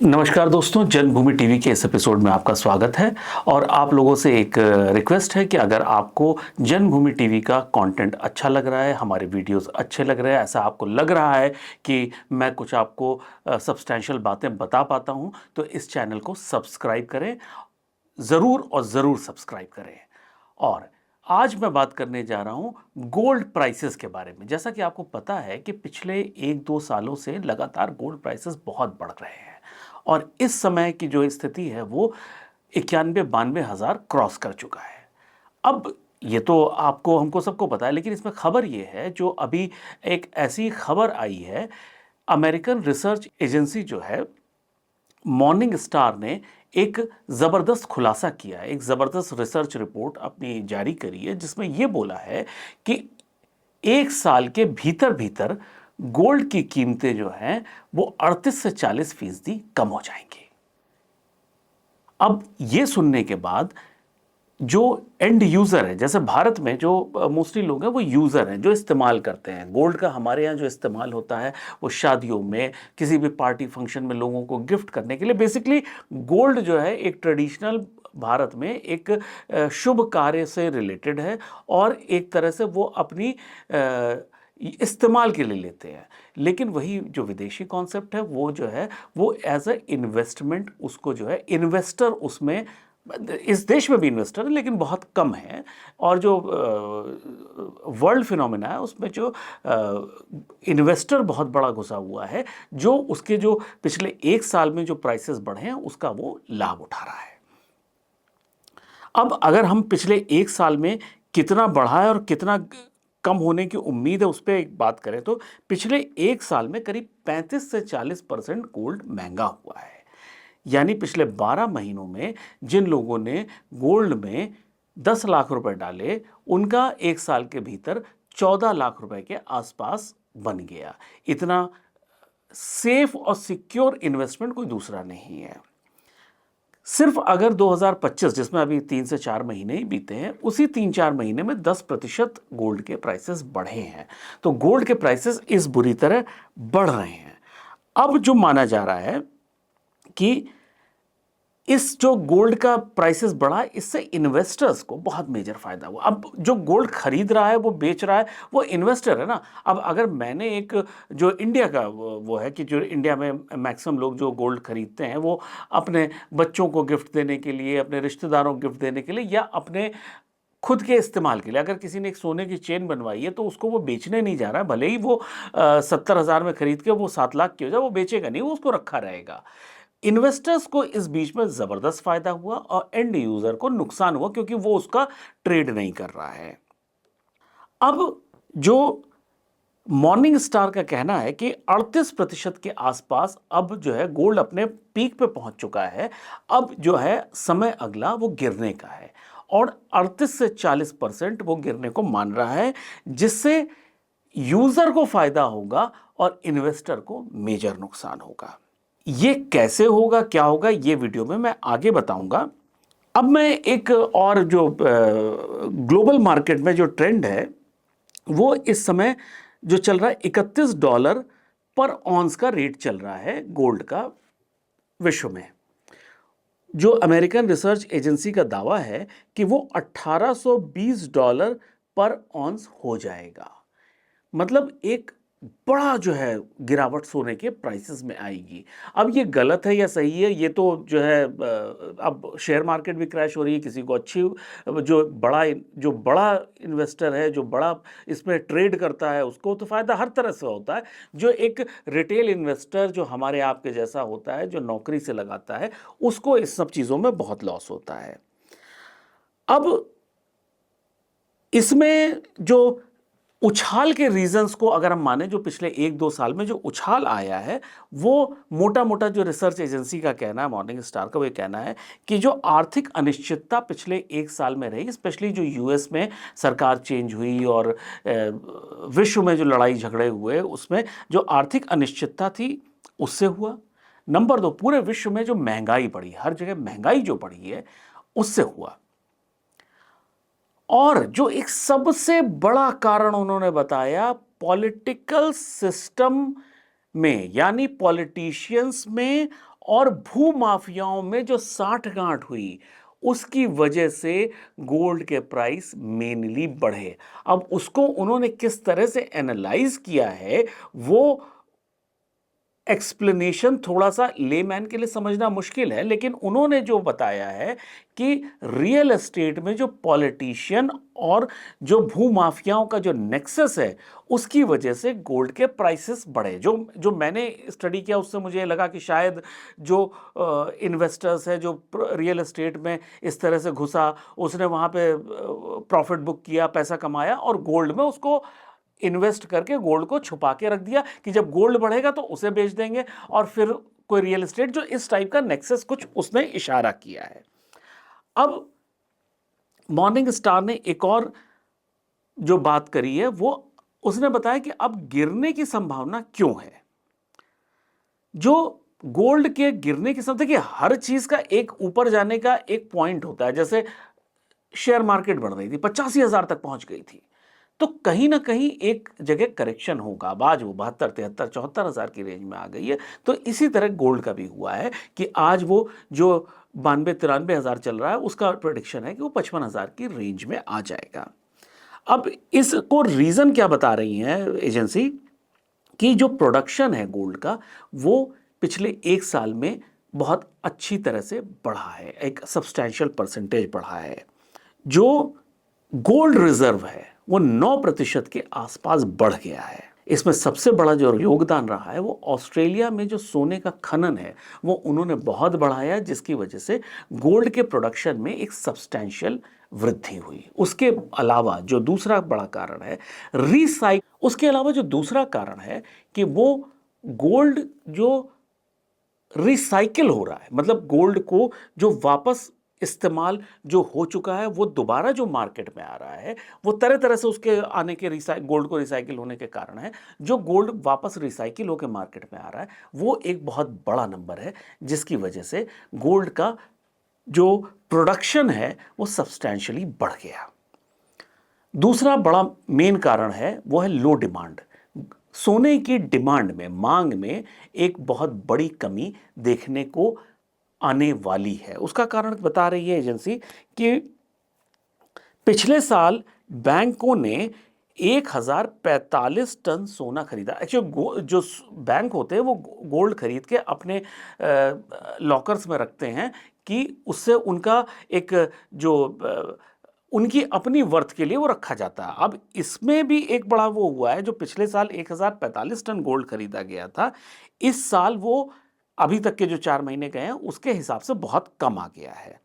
नमस्कार दोस्तों, जन्मभूमि टीवी के इस एपिसोड में आपका स्वागत है। और आप लोगों से एक रिक्वेस्ट है कि अगर आपको जन्मभूमि टीवी का कंटेंट अच्छा लग रहा है, हमारे वीडियोस अच्छे लग रहे हैं, ऐसा आपको लग रहा है कि मैं कुछ आपको सब्सटेंशियल बातें बता पाता हूं, तो इस चैनल को सब्सक्राइब करें, ज़रूर और ज़रूर सब्सक्राइब करें। और आज मैं बात करने जा रहा हूं गोल्ड प्राइसेस के बारे में। जैसा कि आपको पता है कि पिछले 1-2 सालों से लगातार गोल्ड प्राइसेस बहुत बढ़ रहे हैं और इस समय की जो स्थिति है वो 91-92 हज़ार क्रॉस कर चुका है। अब ये तो आपको हमको सबको पता है, लेकिन इसमें खबर ये है, जो अभी एक ऐसी खबर आई है, अमेरिकन रिसर्च एजेंसी जो है मॉर्निंग स्टार ने एक ज़बरदस्त खुलासा किया है, एक ज़बरदस्त रिसर्च रिपोर्ट अपनी जारी करी है, जिसमें यह बोला है कि एक साल के भीतर भीतर गोल्ड की कीमतें जो हैं वो 38 से 40% कम हो जाएंगी। अब ये सुनने के बाद जो एंड यूज़र है, जैसे भारत में जो मोस्टली लोग हैं वो यूज़र हैं, जो इस्तेमाल करते हैं गोल्ड का। हमारे यहाँ जो इस्तेमाल होता है वो शादियों में, किसी भी पार्टी फंक्शन में लोगों को गिफ्ट करने के लिए। बेसिकली गोल्ड जो है एक ट्रेडिशनल भारत में एक शुभ कार्य से रिलेटेड है और एक तरह से वो अपनी इस्तेमाल के लिए लेते हैं। लेकिन वही जो विदेशी कॉन्सेप्ट है वो जो है वो एज ए इन्वेस्टमेंट, उसको जो है इन्वेस्टर उसमें, इस देश में भी इन्वेस्टर है लेकिन बहुत कम है। और जो वर्ल्ड फिनोमेना है उसमें जो इन्वेस्टर बहुत बड़ा घुसा हुआ है, जो उसके जो पिछले एक साल में जो प्राइसेस बढ़े हैं उसका वो लाभ उठा रहा है। अब अगर हम पिछले एक साल में कितना बढ़ा है और कितना कम होने की उम्मीद है उस पर एक बात करें, तो पिछले एक साल में करीब 35 से 40% गोल्ड महंगा हुआ है। यानी पिछले 12 महीनों में जिन लोगों ने गोल्ड में 10 लाख रुपए डाले, उनका एक साल के भीतर 14 लाख रुपए के आसपास बन गया। इतना सेफ और सिक्योर इन्वेस्टमेंट कोई दूसरा नहीं है। सिर्फ अगर 2025, जिसमें अभी 3 से 4 महीने ही बीते हैं, उसी 3-4 महीने में 10% गोल्ड के प्राइसेस बढ़े हैं। तो गोल्ड के प्राइसेस इस बुरी तरह बढ़ रहे हैं। अब जो माना जा रहा है कि इस जो गोल्ड का प्राइसेस बढ़ा, इससे इन्वेस्टर्स को बहुत मेजर फायदा हुआ। अब जो गोल्ड खरीद रहा है, वो बेच रहा है, वो इन्वेस्टर है ना। अब अगर मैंने एक जो इंडिया का वो है कि जो इंडिया में मैक्सिमम लोग जो गोल्ड खरीदते हैं वो अपने बच्चों को गिफ्ट देने के लिए, अपने रिश्तेदारों को गिफ्ट देने के लिए, या अपने खुद के इस्तेमाल के लिए। अगर किसी ने एक सोने की चेन बनवाई है तो उसको वो बेचने नहीं जा रहा है, भले ही वो 70,000 में खरीद के वो 7 लाख की हो जाए, वो बेचेगा नहीं, वो उसको रखा रहेगा। इन्वेस्टर्स को इस बीच में जबरदस्त फायदा हुआ और एंड यूजर को नुकसान हुआ, क्योंकि वो उसका ट्रेड नहीं कर रहा है। अब जो मॉर्निंग स्टार का कहना है कि 38% के आसपास अब जो है गोल्ड अपने पीक पे पहुंच चुका है। अब जो है समय अगला वो गिरने का है और 38 से 40% वो गिरने को मान रहा है, जिससे यूजर को फायदा होगा और इन्वेस्टर को मेजर नुकसान होगा। ये कैसे होगा, क्या होगा, ये वीडियो में मैं आगे बताऊंगा। अब मैं एक और जो ग्लोबल मार्केट में जो ट्रेंड है वो इस समय जो चल रहा है, $31 पर ऑन्स का रेट चल रहा है गोल्ड का विश्व में। जो अमेरिकन रिसर्च एजेंसी का दावा है कि वो $1820 पर ऑन्स हो जाएगा। मतलब एक बड़ा जो है गिरावट सोने के प्राइसेस में आएगी। अब ये गलत है या सही है, ये तो जो है अब शेयर मार्केट भी क्रैश हो रही है, किसी को अच्छी, जो बड़ा इन्वेस्टर है, जो बड़ा इसमें ट्रेड करता है, उसको तो फ़ायदा हर तरह से होता है। जो एक रिटेल इन्वेस्टर जो हमारे आपके जैसा होता है, जो नौकरी से लगाता है, उसको इस सब चीज़ों में बहुत लॉस होता है। अब इसमें जो उछाल के रीजंस को अगर हम माने, जो पिछले 1-2 साल में जो उछाल आया है, वो मोटा मोटा जो रिसर्च एजेंसी का कहना है, मॉर्निंग स्टार का, वो कहना है कि जो आर्थिक अनिश्चितता पिछले एक साल में रही, स्पेशली जो यूएस में सरकार चेंज हुई और विश्व में जो लड़ाई झगड़े हुए, उसमें जो आर्थिक अनिश्चितता थी उससे हुआ। नंबर 2, पूरे विश्व में जो महंगाई बढ़ी, हर जगह महंगाई जो बढ़ी है, उससे हुआ। और जो एक सबसे बड़ा कारण उन्होंने बताया, पॉलिटिकल सिस्टम में, यानी पॉलिटिशियंस में और भूमाफियाओं में जो साठगांठ हुई उसकी वजह से गोल्ड के प्राइस मेनली बढ़े। अब उसको उन्होंने किस तरह से एनालाइज किया है वो एक्सप्लेनेशन थोड़ा सा लेमैन के लिए समझना मुश्किल है, लेकिन उन्होंने जो बताया है कि रियल एस्टेट में जो पॉलिटिशियन और जो भूमाफियाओं का जो नेक्सस है उसकी वजह से गोल्ड के प्राइसेस बढ़े। जो जो मैंने स्टडी किया उससे मुझे लगा कि शायद जो इन्वेस्टर्स है, जो रियल एस्टेट में इस तरह से घुसा, उसने वहाँ पे प्रॉफिट बुक किया, पैसा कमाया और गोल्ड में उसको इन्वेस्ट करके गोल्ड को छुपा के रख दिया कि जब गोल्ड बढ़ेगा तो उसे बेच देंगे, और फिर कोई रियल एस्टेट, जो इस टाइप का नेक्सस कुछ उसने इशारा किया है। अब मॉर्निंग स्टार ने एक और जो बात करी है वो उसने बताया कि अब गिरने की संभावना क्यों है। जो गोल्ड के गिरने की संभावना, देखिए हर चीज का एक ऊपर जाने का एक पॉइंट होता है। जैसे शेयर मार्केट बढ़ रही थी, 85,000 तक पहुंच गई थी, तो कहीं ना कहीं एक जगह करेक्शन होगा। अब आज वो 72, 73, 74,000 की रेंज में आ गई है। तो इसी तरह गोल्ड का भी हुआ है कि आज वो जो 92, 93,000 चल रहा है उसका प्रेडिक्शन है कि वो 55,000 की रेंज में आ जाएगा। अब इसको रीजन क्या बता रही है एजेंसी कि जो प्रोडक्शन है गोल्ड का वो पिछले एक साल में बहुत अच्छी तरह से बढ़ा है, एक सब्सटैंशियल परसेंटेज बढ़ा है। जो गोल्ड रिजर्व है वो 9% के आसपास बढ़ गया है। इसमें सबसे बड़ा जो योगदान रहा है वो ऑस्ट्रेलिया में जो सोने का खनन है वो उन्होंने बहुत बढ़ाया, जिसकी वजह से गोल्ड के प्रोडक्शन में एक सब्सटैंशियल वृद्धि हुई। उसके अलावा जो दूसरा बड़ा कारण है उसके अलावा जो दूसरा कारण है कि वो गोल्ड जो रिसाइकिल हो रहा है, मतलब गोल्ड को जो वापस इस्तेमाल जो हो चुका है वो दोबारा जो मार्केट में आ रहा है, वो तरह तरह से उसके आने के गोल्ड को रिसाइकिल होने के कारण है। जो गोल्ड वापस रिसाइकिल होकर मार्केट में आ रहा है वो एक बहुत बड़ा नंबर है, जिसकी वजह से गोल्ड का जो प्रोडक्शन है वो सब्सटैंशियली बढ़ गया। दूसरा बड़ा मेन कारण है वो है लो डिमांड। सोने की डिमांड में, मांग में एक बहुत बड़ी कमी देखने को आने वाली है। उसका कारण बता रही है एजेंसी कि पिछले साल बैंकों ने 1045 टन सोना खरीदा। एक्चुअली जो बैंक होते हैं वो गोल्ड खरीद के अपने लॉकर्स में रखते हैं कि उससे उनका एक जो उनकी अपनी वर्थ के लिए वो रखा जाता है। अब इसमें भी एक बड़ा वो हुआ है, जो पिछले साल 1045 टन गोल्ड खरीदा गया था, इस साल वो अभी तक के जो 4 महीने गए हैं उसके हिसाब से बहुत कम आ गया है।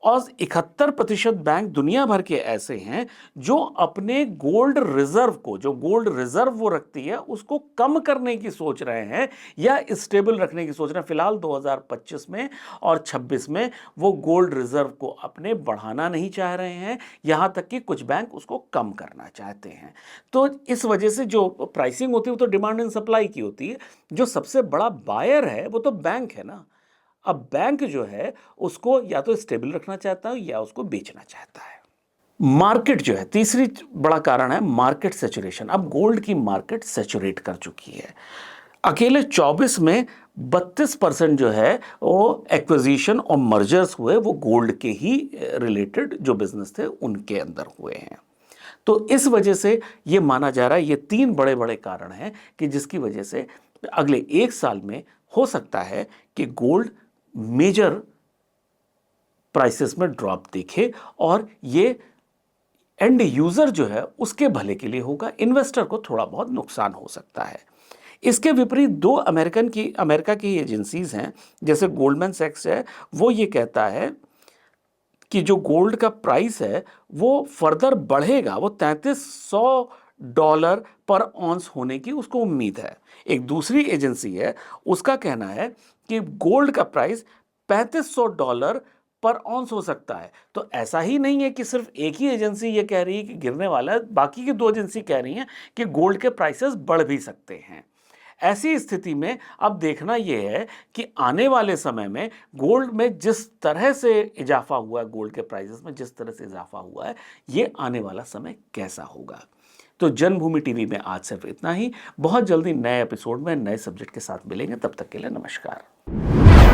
और 71% बैंक दुनिया भर के ऐसे हैं जो अपने गोल्ड रिजर्व को, जो गोल्ड रिजर्व वो रखती है उसको कम करने की सोच रहे हैं या स्टेबल रखने की सोच रहे हैं। फिलहाल 2025 में और 26 में वो गोल्ड रिजर्व को अपने बढ़ाना नहीं चाह रहे हैं, यहां तक कि कुछ बैंक उसको कम करना चाहते हैं। तो इस वजह से जो प्राइसिंग होती है वो तो डिमांड एंड सप्लाई की होती है। जो सबसे बड़ा बायर है वो तो बैंक है ना। अब बैंक जो है उसको या तो स्टेबल रखना चाहता है या उसको बेचना चाहता है। मार्केट जो है, तीसरी बड़ा कारण है मार्केट सैचुरेशन। अब गोल्ड की मार्केट सैचुरेट कर चुकी है। अकेले 24 में 32% जो है वो एक्विजिशन और मर्जर्स हुए, वो गोल्ड के ही रिलेटेड जो बिजनेस थे उनके अंदर हुए हैं। तो इस वजह से ये माना जा रहा है, ये 3 बड़े बड़े कारण हैं कि जिसकी वजह से अगले एक साल में हो सकता है कि गोल्ड मेजर प्राइसेस में ड्रॉप देखे, और ये एंड यूजर जो है उसके भले के लिए होगा, इन्वेस्टर को थोड़ा बहुत नुकसान हो सकता है। इसके विपरीत दो अमेरिका की एजेंसीज हैं, जैसे गोल्डमैन सैक्स है, वो ये कहता है कि जो गोल्ड का प्राइस है वो फर्दर बढ़ेगा, वो $3300 पर ऑन्स होने की उसको उम्मीद है। एक दूसरी एजेंसी है, उसका कहना है कि गोल्ड का प्राइस $3500 पर ऑन्स हो सकता है। तो ऐसा ही नहीं है कि सिर्फ एक ही एजेंसी ये कह रही है कि गिरने वाला है, बाकी की 2 एजेंसी कह रही हैं कि गोल्ड के प्राइसेस बढ़ भी सकते हैं। ऐसी स्थिति में अब देखना यह है कि आने वाले समय में गोल्ड में जिस तरह से इजाफा हुआ है, गोल्ड के प्राइसेस में जिस तरह से इजाफा हुआ है, ये आने वाला समय कैसा होगा। तो जन्मभूमि टीवी में आज सिर्फ इतना ही। बहुत जल्दी नए एपिसोड में नए सब्जेक्ट के साथ मिलेंगे, तब तक के लिए नमस्कार।